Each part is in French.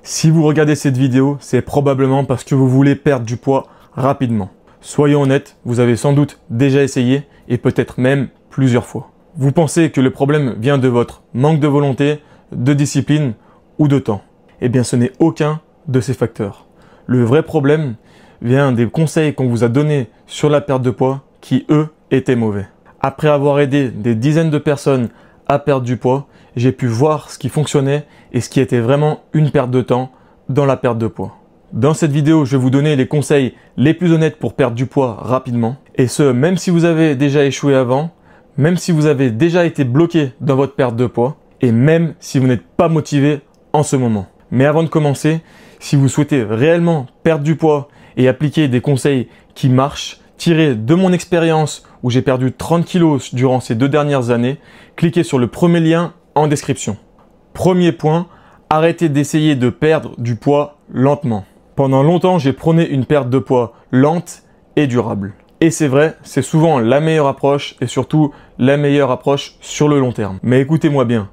Si vous regardez cette vidéo, c'est probablement parce que vous voulez perdre du poids rapidement. Soyons honnêtes, vous avez sans doute déjà essayé et peut-être même plusieurs fois. Vous pensez que le problème vient de votre manque de volonté, de discipline ou de temps. Eh bien, ce n'est aucun de ces facteurs. Le vrai problème vient des conseils qu'on vous a donnés sur la perte de poids qui, eux, étaient mauvais. Après avoir aidé des dizaines de personnes à perdre du poids, j'ai pu voir ce qui fonctionnait et ce qui était vraiment une perte de temps dans la perte de poids. Dans cette vidéo, je vais vous donner les conseils les plus honnêtes pour perdre du poids rapidement. Et ce, même si vous avez déjà échoué avant, même si vous avez déjà été bloqué dans votre perte de poids, et même si vous n'êtes pas motivé en ce moment. Mais avant de commencer, si vous souhaitez réellement perdre du poids et appliquer des conseils qui marchent, tirés de mon expérience où j'ai perdu 30 kilos durant ces 2 dernières années, cliquez sur le premier lien en description. Premier point, arrêtez d'essayer de perdre du poids lentement. Pendant longtemps, j'ai prôné une perte de poids lente et durable. Et c'est vrai, c'est souvent la meilleure approche et surtout la meilleure approche sur le long terme. Mais écoutez-moi bien,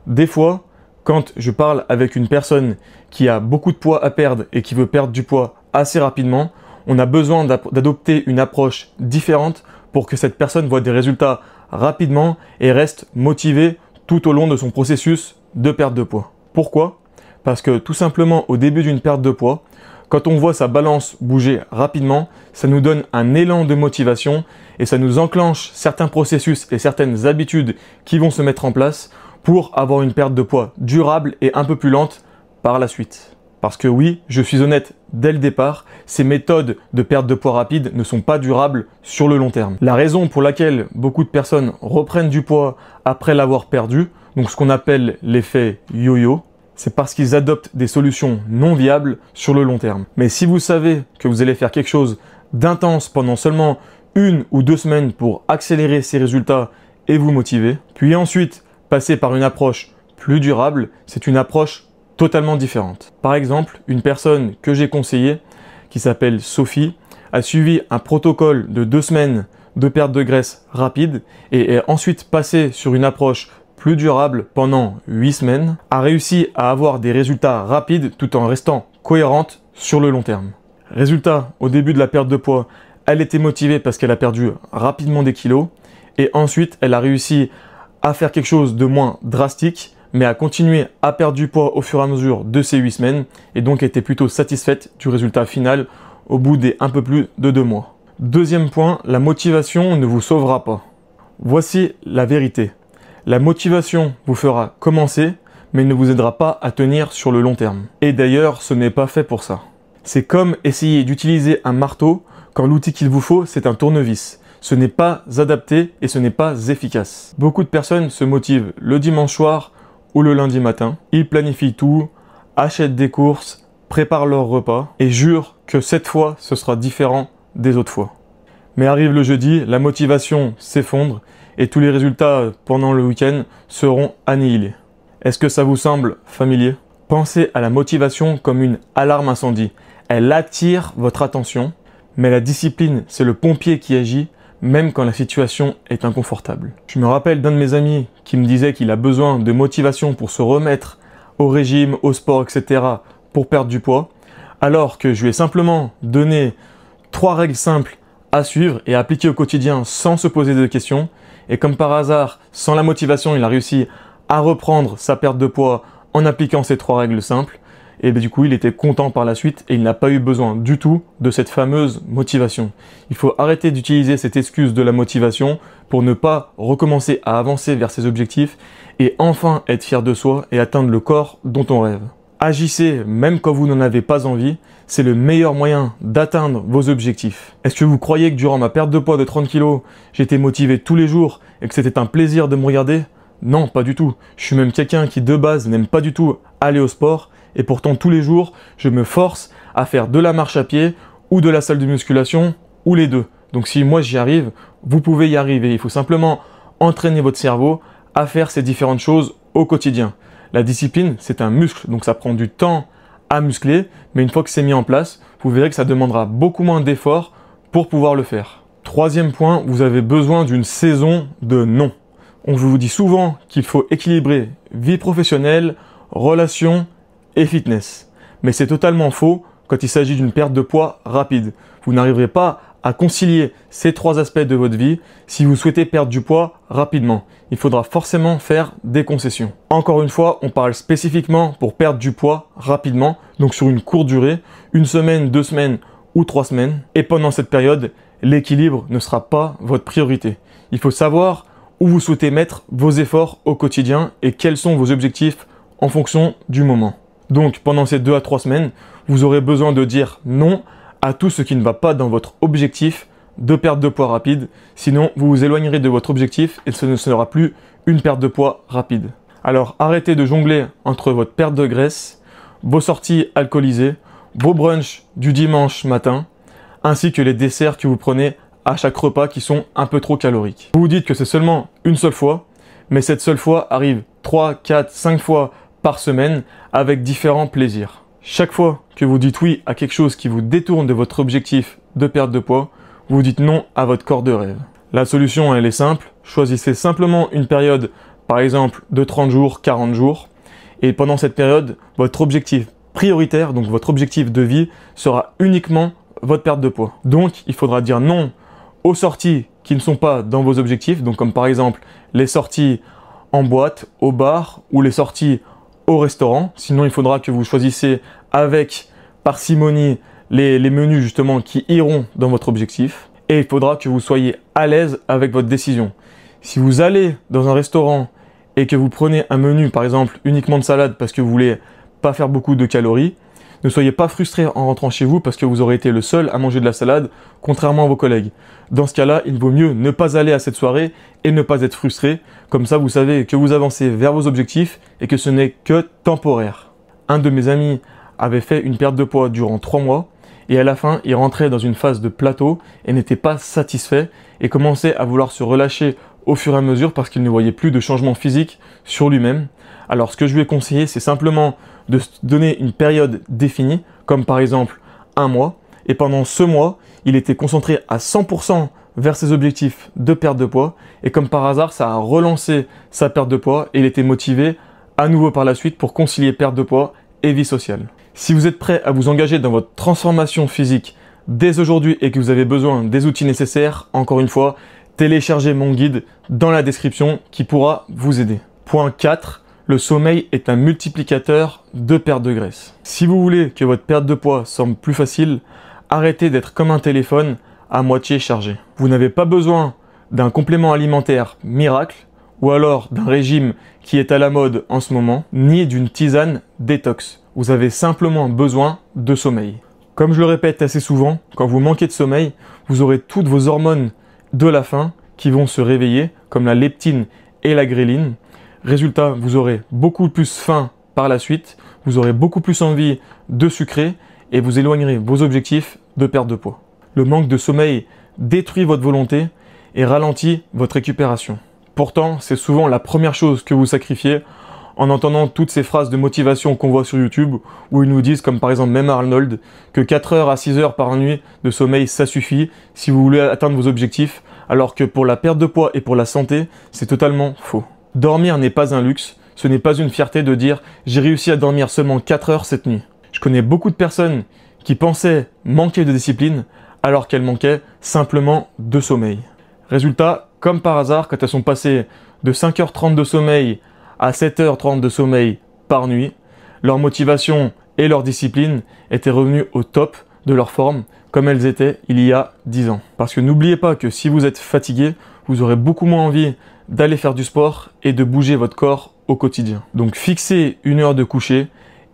des fois, quand je parle avec une personne qui a beaucoup de poids à perdre et qui veut perdre du poids assez rapidement, on a besoin d'adopter une approche différente pour que cette personne voit des résultats rapidement et reste motivée tout au long de son processus de perte de poids. Pourquoi? Parce que tout simplement au début d'une perte de poids, quand on voit sa balance bouger rapidement, ça nous donne un élan de motivation et ça nous enclenche certains processus et certaines habitudes qui vont se mettre en place pour avoir une perte de poids durable et un peu plus lente par la suite. Parce que oui, je suis honnête dès le départ, ces méthodes de perte de poids rapide ne sont pas durables sur le long terme. La raison pour laquelle beaucoup de personnes reprennent du poids après l'avoir perdu, donc ce qu'on appelle l'effet yo-yo, c'est parce qu'ils adoptent des solutions non viables sur le long terme. Mais si vous savez que vous allez faire quelque chose d'intense pendant seulement 1 ou 2 semaines pour accélérer ces résultats et vous motiver, puis ensuite passer par une approche plus durable, c'est une approche totalement différente. Par exemple, une personne que j'ai conseillée, qui s'appelle Sophie, a suivi un protocole de 2 semaines de perte de graisse rapide et est ensuite passée sur une approche plus durable pendant 8 semaines, a réussi à avoir des résultats rapides tout en restant cohérente sur le long terme. Résultat, au début de la perte de poids, elle était motivée parce qu'elle a perdu rapidement des kilos et ensuite elle a réussi à faire quelque chose de moins drastique mais à continuer à perdre du poids au fur et à mesure de ces 8 semaines et donc était plutôt satisfaite du résultat final au bout des un peu plus de 2 mois. Deuxième point, la motivation ne vous sauvera pas. Voici la vérité. La motivation vous fera commencer, mais ne vous aidera pas à tenir sur le long terme. Et d'ailleurs, ce n'est pas fait pour ça. C'est comme essayer d'utiliser un marteau quand l'outil qu'il vous faut, c'est un tournevis. Ce n'est pas adapté et ce n'est pas efficace. Beaucoup de personnes se motivent le dimanche soir ou le lundi matin. Ils planifient tout, achètent des courses, préparent leur repas et jurent que cette fois, ce sera différent des autres fois. Mais arrive le jeudi, la motivation s'effondre et tous les résultats pendant le week-end seront annihilés. Est-ce que ça vous semble familier? Pensez à la motivation comme une alarme incendie. Elle attire votre attention, mais la discipline, c'est le pompier qui agit, même quand la situation est inconfortable. Je me rappelle d'un de mes amis qui me disait qu'il a besoin de motivation pour se remettre au régime, au sport, etc. pour perdre du poids, alors que je lui ai simplement donné 3 règles simples à suivre et à appliquer au quotidien sans se poser de questions. Et comme par hasard, sans la motivation, il a réussi à reprendre sa perte de poids en appliquant ces 3 règles simples. Et du coup, il était content par la suite et il n'a pas eu besoin du tout de cette fameuse motivation. Il faut arrêter d'utiliser cette excuse de la motivation pour ne pas recommencer à avancer vers ses objectifs et enfin être fier de soi et atteindre le corps dont on rêve. Agissez même quand vous n'en avez pas envie, c'est le meilleur moyen d'atteindre vos objectifs. Est-ce que vous croyez que durant ma perte de poids de 30 kg, j'étais motivé tous les jours et que c'était un plaisir de me regarder? Non, pas du tout. Je suis même quelqu'un qui de base n'aime pas du tout aller au sport et pourtant tous les jours, je me force à faire de la marche à pied ou de la salle de musculation ou les deux. Donc si moi j'y arrive, vous pouvez y arriver. Il faut simplement entraîner votre cerveau à faire ces différentes choses au quotidien. La discipline, c'est un muscle, donc ça prend du temps à muscler, mais une fois que c'est mis en place, vous verrez que ça demandera beaucoup moins d'efforts pour pouvoir le faire. Troisième point, vous avez besoin d'une saison de non. On vous dit souvent qu'il faut équilibrer vie professionnelle, relations et fitness. Mais c'est totalement faux quand il s'agit d'une perte de poids rapide. Vous n'arriverez pas à concilier ces trois aspects de votre vie si vous souhaitez perdre du poids rapidement. Il faudra forcément faire des concessions. Encore une fois, on parle spécifiquement pour perdre du poids rapidement, donc sur une courte durée, 1 semaine, 2 semaines ou 3 semaines. Et pendant cette période, l'équilibre ne sera pas votre priorité. Il faut savoir où vous souhaitez mettre vos efforts au quotidien et quels sont vos objectifs en fonction du moment. Donc pendant ces 2 à 3 semaines, vous aurez besoin de dire non à tout ce qui ne va pas dans votre objectif de perte de poids rapide. Sinon, vous vous éloignerez de votre objectif et ce ne sera plus une perte de poids rapide. Alors arrêtez de jongler entre votre perte de graisse, vos sorties alcoolisées, vos brunchs du dimanche matin, ainsi que les desserts que vous prenez à chaque repas qui sont un peu trop caloriques. Vous vous dites que c'est seulement une seule fois, mais cette seule fois arrive 3, 4, 5 fois par semaine avec différents plaisirs. Chaque fois que vous dites oui à quelque chose qui vous détourne de votre objectif de perte de poids, vous dites non à votre corps de rêve. La solution, elle est simple. Choisissez simplement une période, par exemple de 30 jours, 40 jours. Et pendant cette période, votre objectif prioritaire, donc votre objectif de vie, sera uniquement votre perte de poids. Donc, il faudra dire non aux sorties qui ne sont pas dans vos objectifs, donc comme par exemple les sorties en boîte, au bar ou les sorties au restaurant. Sinon, il faudra que vous choisissiez avec parcimonie les menus justement qui iront dans votre objectif. Et il faudra que vous soyez à l'aise avec votre décision. Si vous allez dans un restaurant et que vous prenez un menu, par exemple, uniquement de salade parce que vous voulez pas faire beaucoup de calories, ne soyez pas frustré en rentrant chez vous parce que vous aurez été le seul à manger de la salade, contrairement à vos collègues. Dans ce cas-là, il vaut mieux ne pas aller à cette soirée et ne pas être frustré. Comme ça, vous savez que vous avancez vers vos objectifs et que ce n'est que temporaire. Un de mes amis avait fait une perte de poids durant 3 mois et à la fin, il rentrait dans une phase de plateau et n'était pas satisfait et commençait à vouloir se relâcher au fur et à mesure parce qu'il ne voyait plus de changement physique sur lui-même. Alors, ce que je lui ai conseillé, c'est simplement de se donner une période définie, comme par exemple 1 mois. Et pendant ce mois, il était concentré à 100% vers ses objectifs de perte de poids. Et comme par hasard, ça a relancé sa perte de poids et il était motivé à nouveau par la suite pour concilier perte de poids et vie sociale. Si vous êtes prêt à vous engager dans votre transformation physique dès aujourd'hui et que vous avez besoin des outils nécessaires, encore une fois, téléchargez mon guide dans la description qui pourra vous aider. Point 4. Le sommeil est un multiplicateur de perte de graisse. Si vous voulez que votre perte de poids semble plus facile, arrêtez d'être comme un téléphone à moitié chargé. Vous n'avez pas besoin d'un complément alimentaire miracle ou alors d'un régime qui est à la mode en ce moment, ni d'une tisane détox. Vous avez simplement besoin de sommeil. Comme je le répète assez souvent, quand vous manquez de sommeil, vous aurez toutes vos hormones de la faim qui vont se réveiller, comme la leptine et la gréline. Résultat, vous aurez beaucoup plus faim par la suite, vous aurez beaucoup plus envie de sucrer et vous éloignerez vos objectifs de perte de poids. Le manque de sommeil détruit votre volonté et ralentit votre récupération. Pourtant, c'est souvent la première chose que vous sacrifiez en entendant toutes ces phrases de motivation qu'on voit sur YouTube où ils nous disent, comme par exemple même Arnold, que 4 heures à 6 heures par nuit de sommeil, ça suffit si vous voulez atteindre vos objectifs, alors que pour la perte de poids et pour la santé, c'est totalement faux. Dormir n'est pas un luxe, ce n'est pas une fierté de dire « j'ai réussi à dormir seulement 4 heures cette nuit ». Je connais beaucoup de personnes qui pensaient manquer de discipline alors qu'elles manquaient simplement de sommeil. Résultat, comme par hasard, quand elles sont passées de 5h30 de sommeil à 7h30 de sommeil par nuit, leur motivation et leur discipline étaient revenues au top de leur forme comme elles étaient il y a 10 ans. Parce que n'oubliez pas que si vous êtes fatigué, vous aurez beaucoup moins envie d'aller faire du sport et de bouger votre corps au quotidien. Donc fixez une heure de coucher,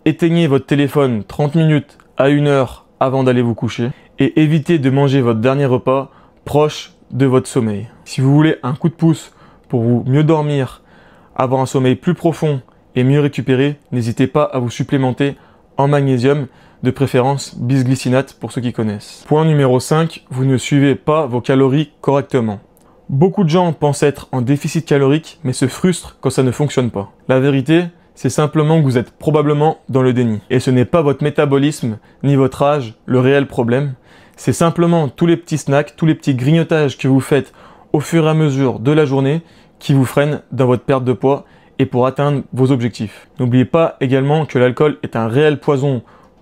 éteignez votre téléphone 30 minutes à 1 heure avant d'aller vous coucher et évitez de manger votre dernier repas proche de votre sommeil. Si vous voulez un coup de pouce pour vous mieux dormir, avoir un sommeil plus profond et mieux récupérer, n'hésitez pas à vous supplémenter en magnésium, de préférence bisglycinate pour ceux qui connaissent. Point numéro 5, vous ne suivez pas vos calories correctement. Beaucoup de gens pensent être en déficit calorique mais se frustrent quand ça ne fonctionne pas. La vérité, c'est simplement que vous êtes probablement dans le déni. Et ce n'est pas votre métabolisme ni votre âge le réel problème. C'est simplement tous les petits snacks, tous les petits grignotages que vous faites au fur et à mesure de la journée qui vous freinent dans votre perte de poids et pour atteindre vos objectifs. N'oubliez pas également que l'alcool est un réel poison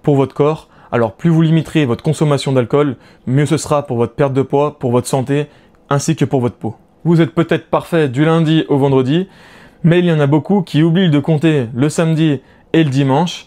pour votre corps. Alors plus vous limiterez votre consommation d'alcool, mieux ce sera pour votre perte de poids, pour votre santé, ainsi que pour votre peau. Vous êtes peut-être parfait du lundi au vendredi, mais il y en a beaucoup qui oublient de compter le samedi et le dimanche,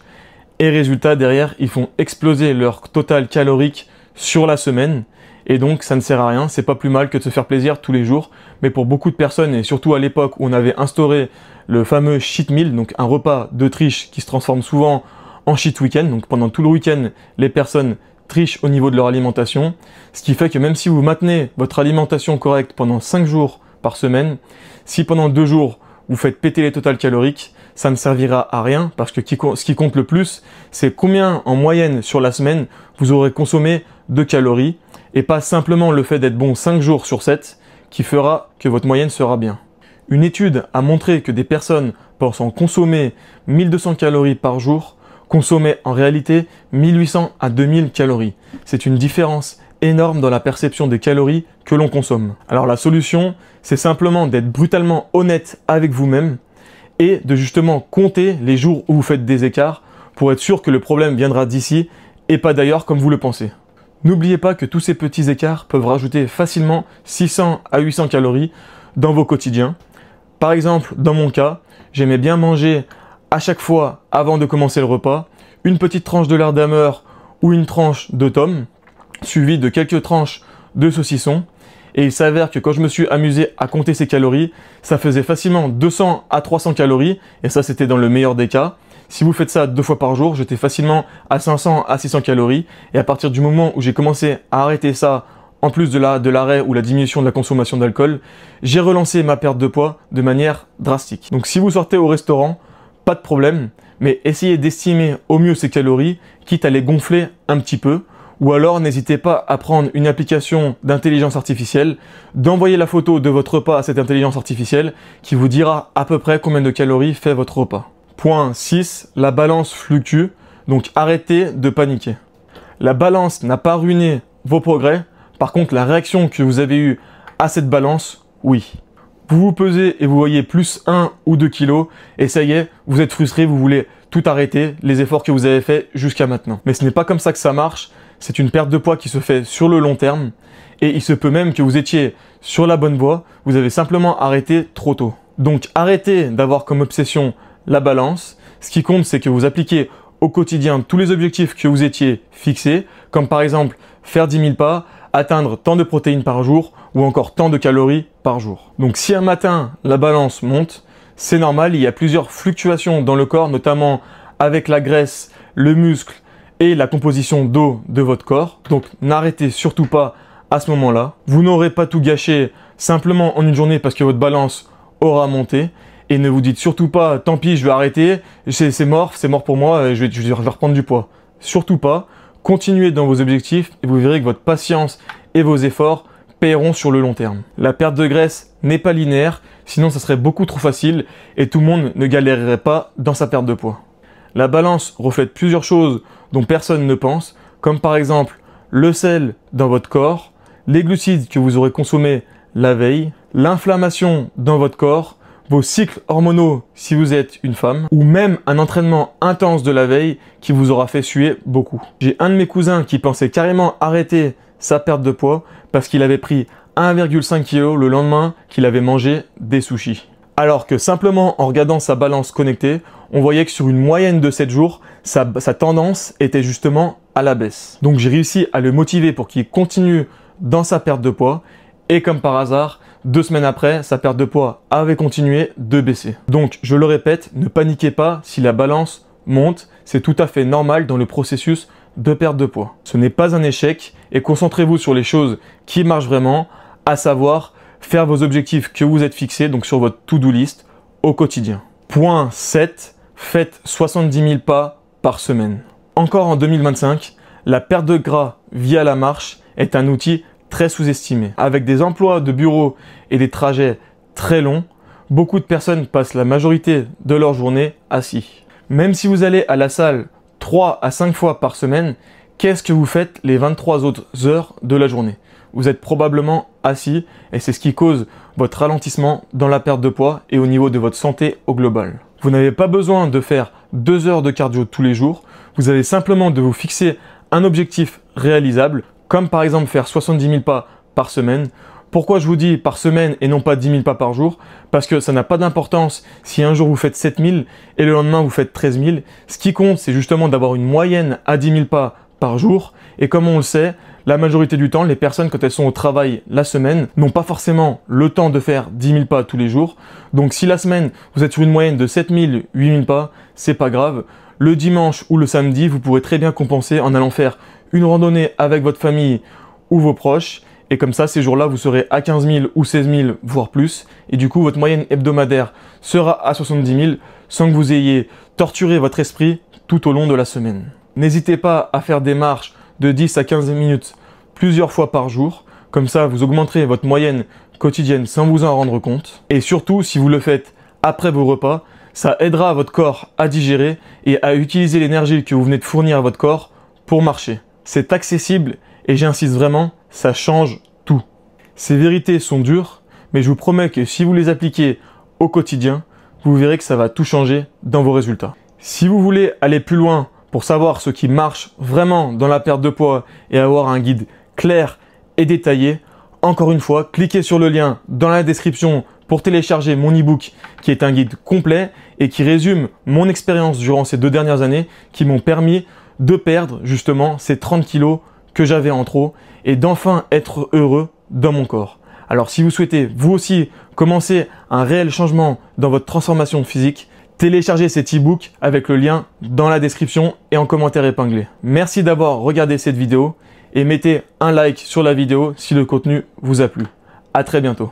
et résultat derrière, ils font exploser leur total calorique sur la semaine, et donc ça ne sert à rien, c'est pas plus mal que de se faire plaisir tous les jours, mais pour beaucoup de personnes, et surtout à l'époque où on avait instauré le fameux cheat meal, donc un repas de triche qui se transforme souvent en cheat week-end, donc pendant tout le week-end, les personnes trichent au niveau de leur alimentation, ce qui fait que même si vous maintenez votre alimentation correcte pendant 5 jours par semaine, si pendant 2 jours vous faites péter les totales caloriques, ça ne servira à rien parce que ce qui compte le plus, c'est combien en moyenne sur la semaine vous aurez consommé de calories et pas simplement le fait d'être bon 5 jours sur 7 qui fera que votre moyenne sera bien. Une étude a montré que des personnes pensant consommer 1200 calories par jour consommaient en réalité 1800 à 2000 calories. C'est une différence énorme dans la perception des calories que l'on consomme. Alors la solution, c'est simplement d'être brutalement honnête avec vous-même et de justement compter les jours où vous faites des écarts pour être sûr que le problème viendra d'ici et pas d'ailleurs comme vous le pensez. N'oubliez pas que tous ces petits écarts peuvent rajouter facilement 600 à 800 calories dans vos quotidiens. Par exemple, dans mon cas, j'aimais bien manger à chaque fois avant de commencer le repas une petite tranche de lard d'Hammer ou une tranche de Tom, suivie de quelques tranches de saucisson. Et il s'avère que quand je me suis amusé à compter ces calories, ça faisait facilement 200 à 300 calories, et ça c'était dans le meilleur des cas. Si vous faites ça 2 fois par jour, j'étais facilement à 500 à 600 calories, et à partir du moment où j'ai commencé à arrêter ça, en plus de l'arrêt ou la diminution de la consommation d'alcool, j'ai relancé ma perte de poids de manière drastique. Donc si vous sortez au restaurant, pas de problème, mais essayez d'estimer au mieux ces calories, quitte à les gonfler un petit peu, ou alors n'hésitez pas à prendre une application d'intelligence artificielle, d'envoyer la photo de votre repas à cette intelligence artificielle qui vous dira à peu près combien de calories fait votre repas. Point 6, la balance fluctue, donc arrêtez de paniquer. La balance n'a pas ruiné vos progrès, par contre la réaction que vous avez eue à cette balance, oui. Vous vous pesez et vous voyez plus 1 ou 2 kilos, et ça y est, vous êtes frustré, vous voulez tout arrêter, les efforts que vous avez faits jusqu'à maintenant. Mais ce n'est pas comme ça que ça marche. C'est une perte de poids qui se fait sur le long terme et il se peut même que vous étiez sur la bonne voie, vous avez simplement arrêté trop tôt. Donc arrêtez d'avoir comme obsession la balance. Ce qui compte, c'est que vous appliquez au quotidien tous les objectifs que vous étiez fixés, comme par exemple faire 10 000 pas, atteindre tant de protéines par jour ou encore tant de calories par jour. Donc si un matin la balance monte, c'est normal, il y a plusieurs fluctuations dans le corps, notamment avec la graisse, le muscle, et la composition d'eau de votre corps. Donc n'arrêtez surtout pas à ce moment-là. Vous n'aurez pas tout gâché simplement en une journée parce que votre balance aura monté. Et ne vous dites surtout pas, tant pis, je vais arrêter, c'est mort pour moi, je vais reprendre du poids. Surtout pas. Continuez dans vos objectifs et vous verrez que votre patience et vos efforts paieront sur le long terme. La perte de graisse n'est pas linéaire, sinon ça serait beaucoup trop facile et tout le monde ne galérerait pas dans sa perte de poids. La balance reflète plusieurs choses dont personne ne pense, comme par exemple le sel dans votre corps, les glucides que vous aurez consommés la veille, l'inflammation dans votre corps, vos cycles hormonaux si vous êtes une femme, ou même un entraînement intense de la veille qui vous aura fait suer beaucoup. J'ai un de mes cousins qui pensait carrément arrêter sa perte de poids parce qu'il avait pris 1,5 kg le lendemain qu'il avait mangé des sushis. Alors que simplement en regardant sa balance connectée, on voyait que sur une moyenne de 7 jours, sa tendance était justement à la baisse. Donc j'ai réussi à le motiver pour qu'il continue dans sa perte de poids et comme par hasard, 2 semaines après, sa perte de poids avait continué de baisser. Donc je le répète, ne paniquez pas si la balance monte, c'est tout à fait normal dans le processus de perte de poids. Ce n'est pas un échec et concentrez-vous sur les choses qui marchent vraiment, à savoir faire vos objectifs que vous êtes fixés, donc sur votre to-do list au quotidien. Point 7, faites 70 000 pas par semaine. Encore en 2025, la perte de gras via la marche est un outil très sous-estimé. Avec des emplois de bureau et des trajets très longs, beaucoup de personnes passent la majorité de leur journée assis. Même si vous allez à la salle 3 à 5 fois par semaine, qu'est-ce que vous faites les 23 autres heures de la journée? Vous êtes probablement assis et c'est ce qui cause votre ralentissement dans la perte de poids et au niveau de votre santé au global. Vous n'avez pas besoin de faire 2 heures de cardio tous les jours. Vous avez simplement de vous fixer un objectif réalisable, comme par exemple faire 70 000 pas par semaine. Pourquoi je vous dis par semaine et non pas 10 000 pas par jour? Parce que ça n'a pas d'importance si un jour vous faites 7 000 et le lendemain vous faites 13 000. Ce qui compte, c'est justement d'avoir une moyenne à 10 000 pas par jour. Et comme on le sait, la majorité du temps, les personnes, quand elles sont au travail la semaine, n'ont pas forcément le temps de faire 10 000 pas tous les jours. Donc si la semaine, vous êtes sur une moyenne de 7 000, 8 000 pas, c'est pas grave. Le dimanche ou le samedi, vous pourrez très bien compenser en allant faire une randonnée avec votre famille ou vos proches. Et comme ça, ces jours-là, vous serez à 15 000 ou 16 000, voire plus. Et du coup, votre moyenne hebdomadaire sera à 70 000 sans que vous ayez torturé votre esprit tout au long de la semaine. N'hésitez pas à faire des marches de 10 à 15 minutes plusieurs fois par jour. Comme ça, vous augmenterez votre moyenne quotidienne sans vous en rendre compte. Et surtout, si vous le faites après vos repas, ça aidera votre corps à digérer et à utiliser l'énergie que vous venez de fournir à votre corps pour marcher. C'est accessible et j'insiste vraiment, ça change tout. Ces vérités sont dures, mais je vous promets que si vous les appliquez au quotidien, vous verrez que ça va tout changer dans vos résultats. Si vous voulez aller plus loin pour savoir ce qui marche vraiment dans la perte de poids et avoir un guide clair et détaillé, encore une fois, cliquez sur le lien dans la description pour télécharger mon e-book qui est un guide complet et qui résume mon expérience durant ces 2 dernières années qui m'ont permis de perdre justement ces 30 kilos que j'avais en trop et d'enfin être heureux dans mon corps. Alors si vous souhaitez vous aussi commencer un réel changement dans votre transformation physique, téléchargez cet e-book avec le lien dans la description et en commentaire épinglé. Merci d'avoir regardé cette vidéo et mettez un like sur la vidéo si le contenu vous a plu. À très bientôt.